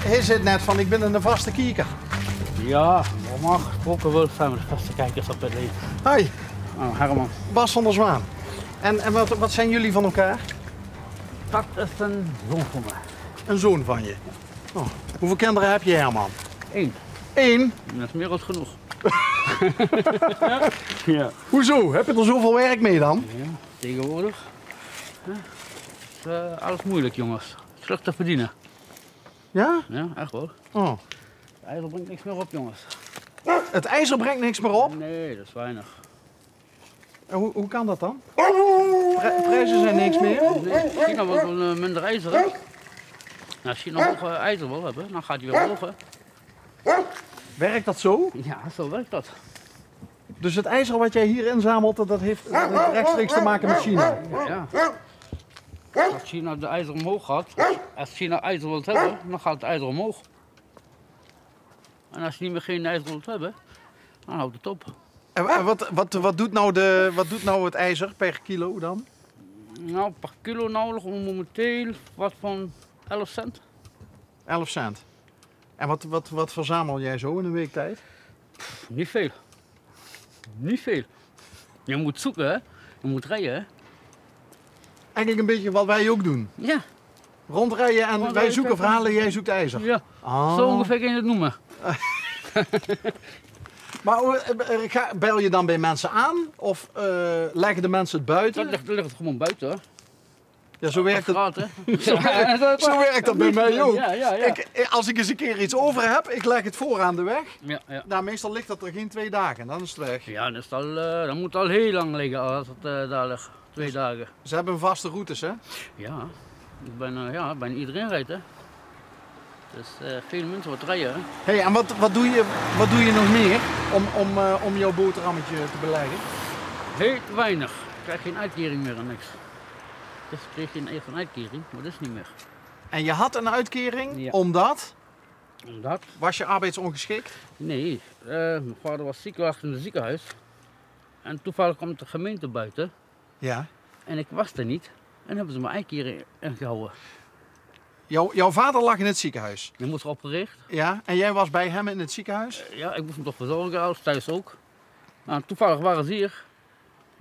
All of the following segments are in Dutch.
hij zit net van, ik ben een vaste kijker. Ja, normaal gesproken wel zijn we de vaste kijkers op het leven. Hoi, Oh, Herman. Bas van der Zwaan. En wat zijn jullie van elkaar? Dat is een zoon van mij. Een zoon van je. Oh, hoeveel kinderen heb je, Herman? 1. 1? Dat is meer dan genoeg. Ja. Hoezo? Heb je er zoveel werk mee dan? Ja, tegenwoordig. Ja. Is, alles moeilijk, jongens. Slecht te verdienen. Ja? Ja, echt hoor. Oh. Het ijzer brengt niks meer op, jongens. Het ijzer brengt niks meer op? Nee, dat is weinig. En hoe kan dat dan? Prijzen zijn niks meer? Nee, China wil wel minder ijzer, hè? Nou, als China nog ijzer wil hebben, dan gaat hij weer omhoog, hè? Werkt dat zo? Ja, zo werkt dat. Dus het ijzer wat jij hier inzamelt, dat heeft rechtstreeks te maken met China? Ja. Als China de ijzer omhoog gaat, als China ijzer wilt hebben, dan gaat het ijzer omhoog. En als je niet meer geen ijzer wilt hebben, dan houdt het op. En wat doet nou het ijzer per kilo dan? Nou, per kilo nou momenteel wat van 11 cent. 11 cent. En wat verzamel jij zo in een week tijd? Niet veel. Niet veel. Je moet zoeken, hè? Je moet rijden, hè? Eigenlijk een beetje wat wij ook doen. Ja. Rondrijden en Rondrijden, wij zoeken kijken. verhalen, jij zoekt ijzer. Ja. Ah. Zo ongeveer kan je het noemen. Maar bel je dan bij mensen aan of leggen de mensen het buiten? Dat ligt het gewoon buiten, hoor. Ja, zo werkt het. Straat, hè? Zo werkt dat bij mij ook. Ja. Als ik eens een keer iets over heb, ik leg het voor aan de weg. Ja. Nou, meestal ligt dat er geen 2 dagen, dan is het weg. Ja, dan moet het al heel lang liggen als het daar ligt. 2 dagen. Ze hebben vaste routes, hè? Ja, bijna iedereen rijdt, hè. Dus veel mensen wat rijden, hè. Hey, en wat doe je nog meer om jouw boterhammetje te beleggen? Heel weinig. Ik krijg geen uitkering meer en niks. Dus ik kreeg geen eerste uitkering, maar dat is niet meer. En je had een uitkering, Ja. omdat? Omdat? Was je arbeidsongeschikt? Nee, mijn vader was ziek, lag in het ziekenhuis. En toevallig kwam de gemeente buiten. Ja. En ik was er niet. En hebben ze mijn uitkering ingehouden. Jouw vader lag in het ziekenhuis? Ik moest geopereerd. Ja. En jij was bij hem in het ziekenhuis? Ja, ik moest hem toch verzorgen, als thuis ook. Nou, toevallig waren ze hier.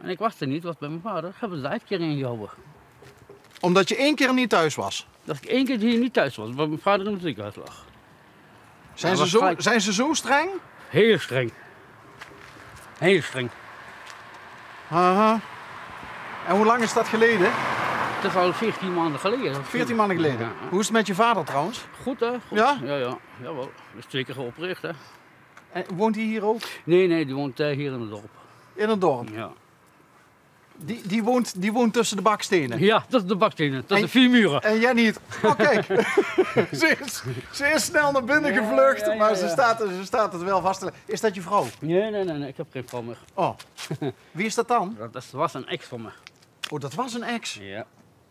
En ik was er niet, was bij mijn vader. Hebben ze de uitkering ingehouden. Omdat je 1 keer niet thuis was? Dat ik 1 keer hier niet thuis was, waar mijn vader in het ziekenhuis lag. Zijn ze zo streng? Heel streng. Heel streng. Aha. En hoe lang is dat geleden? Het is al 14 maanden geleden. 14 maanden geleden. Ja. Hoe is het met je vader trouwens? Goed, hè? Goed. Ja? Ja. Jawel. Hij is 2 keer geopereerd, hè? En woont hij hier ook? Nee, die woont hier in het dorp. In het dorp? Ja. Die woont tussen de bakstenen? Ja, dat is de bakstenen. Dat En- is de 4 muren. En jij niet? Oh kijk, ze is snel naar binnen Ja, gevlucht, ja. maar ze staat het wel vast te leggen. Is dat je vrouw? Nee, ik heb geen vrouw meer. Oh, wie is dat dan? Dat was een ex van me. Oh, dat was een ex. Ja.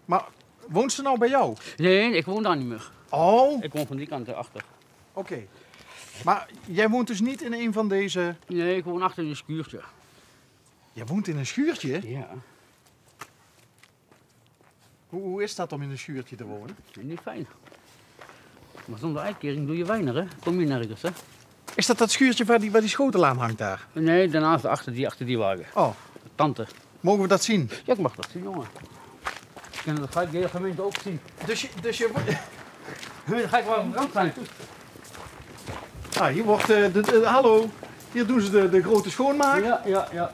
Maar woont ze nou bij jou? Nee, ik woon daar niet meer. Oh, Ik woon van die kant erachter. oké. Maar jij woont dus niet in een van deze... Nee, ik woon achter een schuurtje. Jij woont in een schuurtje? Ja. Hoe is dat om in een schuurtje te wonen? Niet fijn. Maar zonder uitkering doe je weinig, hè? Kom je nergens, hè? Is dat schuurtje waar die schotel aan hangt daar? Nee, daarnaast achter die wagen. Oh, Tante. mogen we dat zien? Ja, ik mag dat zien, jongen. En dat ga ik de hele gemeente ook zien. Dus je wordt... Dan ga ik wel aan de rand zijn. Ah, hier wordt hallo. Hier doen ze de grote schoonmaak. Ja.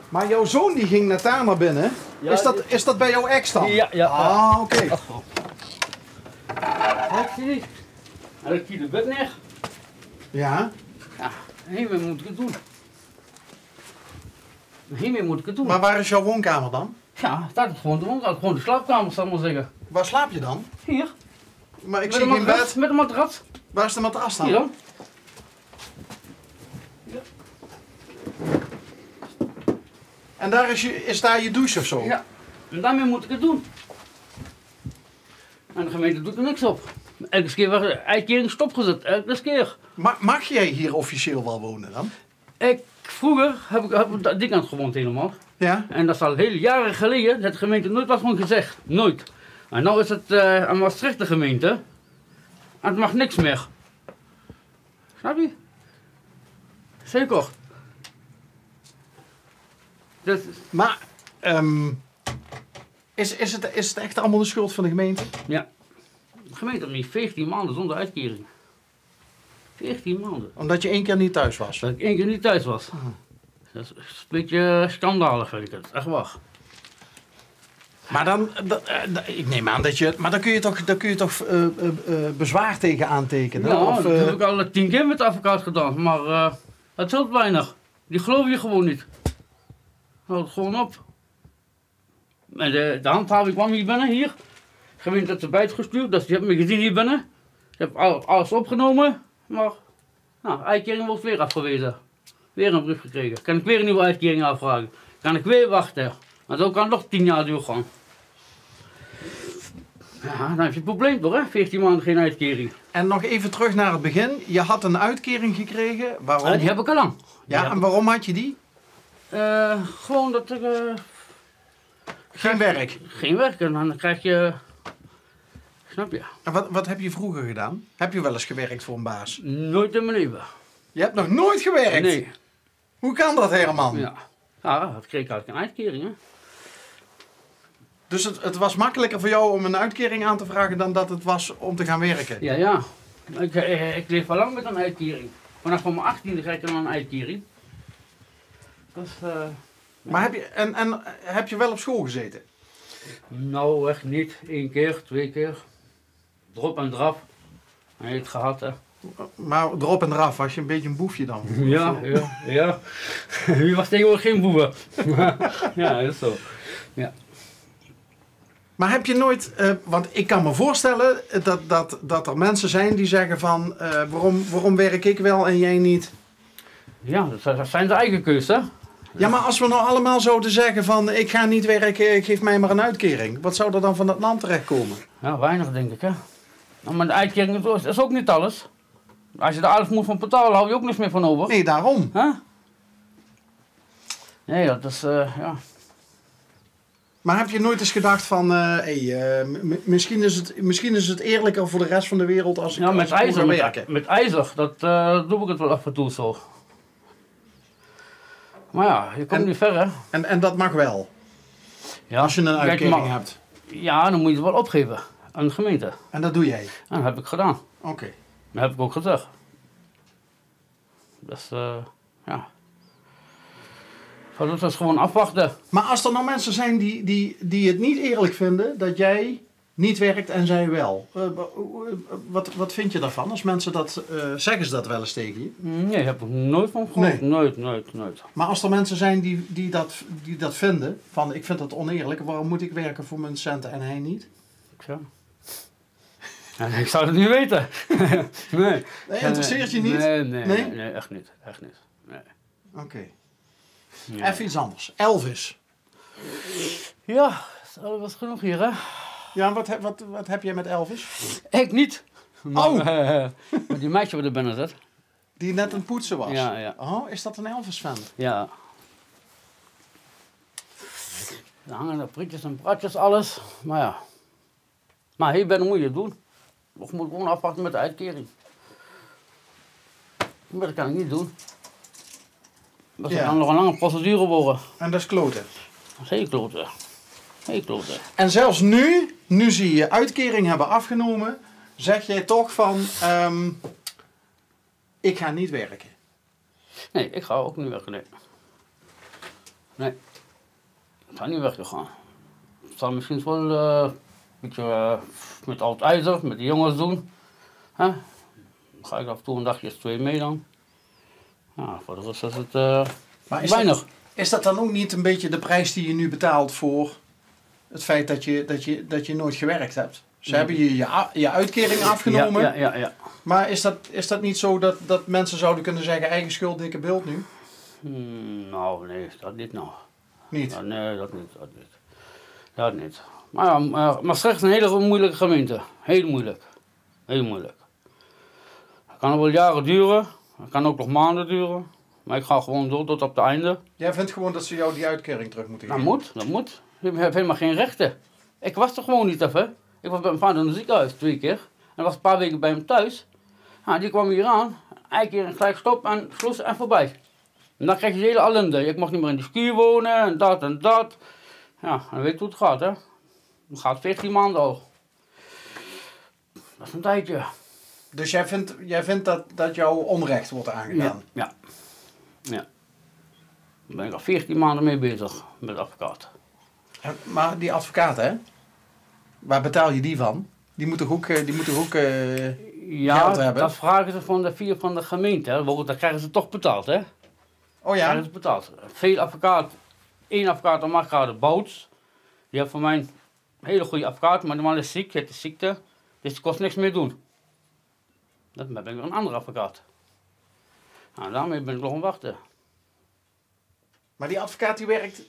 Maar jouw zoon die ging net daar naar binnen. Ja, Is dat bij jouw ex dan? Ja. Ah, oké. Kijk, zie je? En ik zie de bed neer. Ja. Ja, hiermee moet ik het doen. Hiermee moet ik het doen. Maar waar is jouw woonkamer dan? Ja, dat is gewoon de woonkamer, gewoon de slaapkamer, zal ik maar zeggen. Waar slaap je dan? Hier. Maar ik Met zie een geen matras, bed. met een matras. Waar is de matras dan? Hier dan. En daar is daar je douche of zo? Ja. En daarmee moet ik het doen. En de gemeente doet er niks op. Elke keer werd de uitkering stopgezet, elke keer. Mag jij hier officieel wel wonen dan? Vroeger heb ik dat die kant gewoond helemaal. Ja? En dat is al heel jaren geleden, dat de gemeente nooit wat van gezegd. Nooit. En nu is het een Maastrichter gemeente. En het mag niks meer. Snap je? Zeker. Dus, Maar is het echt allemaal de schuld van de gemeente? ja. De gemeente heeft nu 14 maanden zonder uitkering. 14 maanden. Omdat je 1 keer niet thuis was? Dat ik 1 keer niet thuis was. Dat is een beetje schandalig, vind ik het. Echt waar. Maar dan, ik neem aan dat je, maar dan kun je toch bezwaar tegen aantekenen? Ja, Of, dat heb ik al 10 keer met de advocaat gedaan, maar het helpt weinig. Die geloven je gewoon niet. Houd het gewoon op. En de handhaver kwam hier binnen, hier. De gemeente heeft ze buiten gestuurd, dus die hebben me gezien hier binnen. Ze hebben alles opgenomen, maar uitkering wordt weer afgewezen. Weer een brief gekregen. Kan ik weer een nieuwe uitkering aanvragen? Kan ik weer wachten? En zo kan het nog 10 jaar doorgaan. Ja, dan heb je het probleem toch, hè? 14 maanden geen uitkering. En nog even terug naar het begin. Je had een uitkering gekregen. Waarom? Die heb ik al lang. Ja, en waarom had je die? Gewoon dat ik... Geen werk. Geen werk en dan krijg je... Snap je? En wat heb je vroeger gedaan? Heb je wel eens gewerkt voor een baas? Nooit in mijn leven. Je hebt nog nooit gewerkt? Nee. Hoe kan dat, Herman? Ja. Ja, dat kreeg ik uit een uitkering, hè. Dus het was makkelijker voor jou om een uitkering aan te vragen dan dat het was om te gaan werken? Ja, ja. Ik leef al lang met een uitkering. Vanaf mijn 18e krijg ik dan een uitkering. Dus, Maar heb je wel op school gezeten? nou, echt niet. 1 keer, 2 keer. Drop en draf. En je het gehad, hè. Maar erop en eraf was je een beetje een boefje dan? Ja, ja, ja. Wie was tegenwoordig geen boeven? Ja, dat is zo. Ja. Maar heb je nooit, want ik kan me voorstellen dat er mensen zijn die zeggen van waarom werk ik wel en jij niet? Ja, dat zijn de eigen keus, hè. Ja, maar als we nou allemaal zouden zeggen van ik ga niet werken, geef mij maar een uitkering. Wat zou er dan van dat land terechtkomen? Ja, weinig denk ik, hè. Nou, maar de uitkering is ook niet alles. Als je de 11 moet van betalen, hou je ook niks meer van over. Nee, daarom. Huh? Nee, dat is, ja. Maar heb je nooit eens gedacht van, misschien is het eerlijker voor de rest van de wereld als ik Ja, met als ik moet gaan ijzer, werken? met ijzer, dat doe ik het wel af en toe zo. Maar ja, je komt niet ver, hè. En dat mag wel, Ja, als je een kijk, uitkering maar- hebt. Ja, dan moet je het wel opgeven aan de gemeente. En dat doe jij? En dat heb ik gedaan. Oké. Dat heb ik ook gezegd. Dus, ja. Dat is gewoon afwachten. Maar als er nou mensen zijn die het niet eerlijk vinden dat jij niet werkt en zij wel. Wat vind je daarvan? Als mensen dat, zeggen ze dat wel eens tegen je? Nee, heb ik nooit van gehoord. Nee. Nooit. Maar als er mensen zijn die dat vinden, van ik vind dat oneerlijk, waarom moet ik werken voor mijn centen en hij niet? Ja. Ja, ik zou het niet weten. Nee. Nee, interesseert je niet? Nee, echt niet. Nee. Oké. Ja. Even iets anders. Elvis. Ja, dat was genoeg hier, hè? Ja, wat heb jij met Elvis? Ik niet. Maar, Oh. maar die meisje wat er binnen zit. Die net een poetsen was? Ja. Oh, is dat een Elvis-fan? Ja. Er hangen er prietjes en pratjes, alles. Maar ja. Maar hier binnen moet je het doen. Of moet ik gewoon afwachten met de uitkering. Maar dat kan ik niet doen. Dat Ja. kan nog een lange procedure worden. En dat is kloten. Dat is heel kloten. Heel kloten. En zelfs nu ze je uitkering hebben afgenomen, zeg jij toch van, ik ga niet werken. Nee, ik ga ook niet werken, nee. Ik ga niet werken gaan. Ik zal misschien wel een beetje met oud ijzer, met de jongens doen. Hè? Dan ga ik af en toe een dagje 2 mee dan. Ja, voor de rest is het Maar weinig. Is dat dan ook niet een beetje de prijs die je nu betaalt voor het feit dat je nooit gewerkt hebt? Ze hebben je uitkering afgenomen, Ja. maar is dat niet zo dat mensen zouden kunnen zeggen eigen schuld, dikke bult nu? Nou, nee, dat niet nou. Niet? Ja, nee, dat niet. Maar ja, Maastricht is een hele moeilijke gemeente. Heel moeilijk. Het kan nog wel jaren duren. Het kan ook nog maanden duren. Maar ik ga gewoon door tot op het einde. Jij vindt gewoon dat ze jou die uitkering terug moeten geven? Dat moet. Je hebt helemaal geen rechten. Ik was er gewoon niet even. Ik was bij mijn vader in het ziekenhuis 2 keer. En was een paar weken bij hem thuis. Nou, die kwam hier aan. Eén keer gelijk stop en slus en voorbij. En dan krijg je de hele ellende. Ik mag niet meer in die schuur wonen en dat en dat. Ja, en weet je hoe het gaat, hè. Het gaat 14 maanden al. Dat is een tijdje. Dus jij vindt dat jouw onrecht wordt aangedaan? Ja. Daar ben ik al 14 maanden mee bezig met de advocaat. Maar die advocaat, hè? Waar betaal je die van? Die moet toch ook geld hebben? Dat vragen ze van de gemeente. Hè. Dat krijgen ze toch betaald, hè? Oh ja? Krijgen ze betaald. Veel advocaat, 1 advocaat aan Markgraden Bouts. Die heeft voor mij een hele goede advocaat, maar de man is ziek, heeft de ziekte. Dus die kost niks meer doen. Dan ben ik weer een andere advocaat. Nou, daarmee ben ik nog aan het wachten. Maar die advocaat die werkt,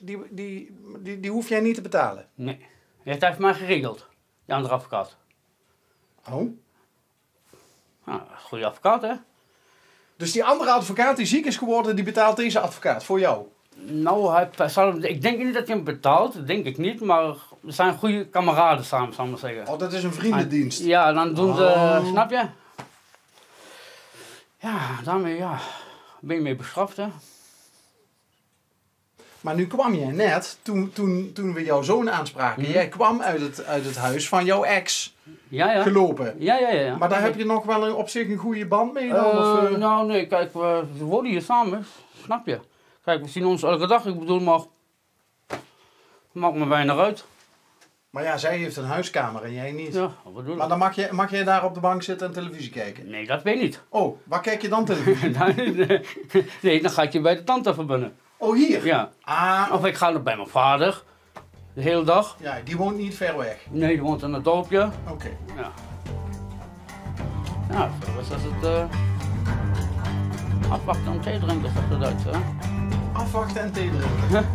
die hoef jij niet te betalen? Nee. Hij heeft mij geregeld, die andere advocaat. Oh? Nou, dat is een goede advocaat, hè? Dus die andere advocaat die ziek is geworden, die betaalt deze advocaat voor jou? Nou, ik denk niet dat hij hem betaalt, dat denk ik niet, maar we zijn goede kameraden samen, zal ik maar zeggen. Oh, dat is een vriendendienst? Ja, dan doen ze, snap je? Ja, daarmee ben je mee bestraft, hè. Maar nu kwam jij net, toen we jouw zoon aanspraken, jij kwam uit het huis van jouw ex gelopen. Ja. Maar daar heb je nog wel op zich een goede band mee dan? Nou nee, kijk, we wonen hier samen, snap je? Kijk, we zien ons elke dag, ik bedoel, maar maakt me weinig uit. Maar ja, zij heeft een huiskamer en jij niet. Ja, wat bedoel ik? Maar dan mag jij daar op de bank zitten en televisie kijken? Nee, dat weet ik niet. Oh, waar kijk je dan televisie? Nee, dan ga ik je bij de tante verbinden. Oh, hier? Ja. Ah. Of ik ga nog bij mijn vader, de hele dag. Ja, die woont niet ver weg? Nee, die woont in het dorpje. Oké. Ja. Ja, zo was het afwachten en thee drinken, zegt de Duits, hè? Afwachten en thee drinken.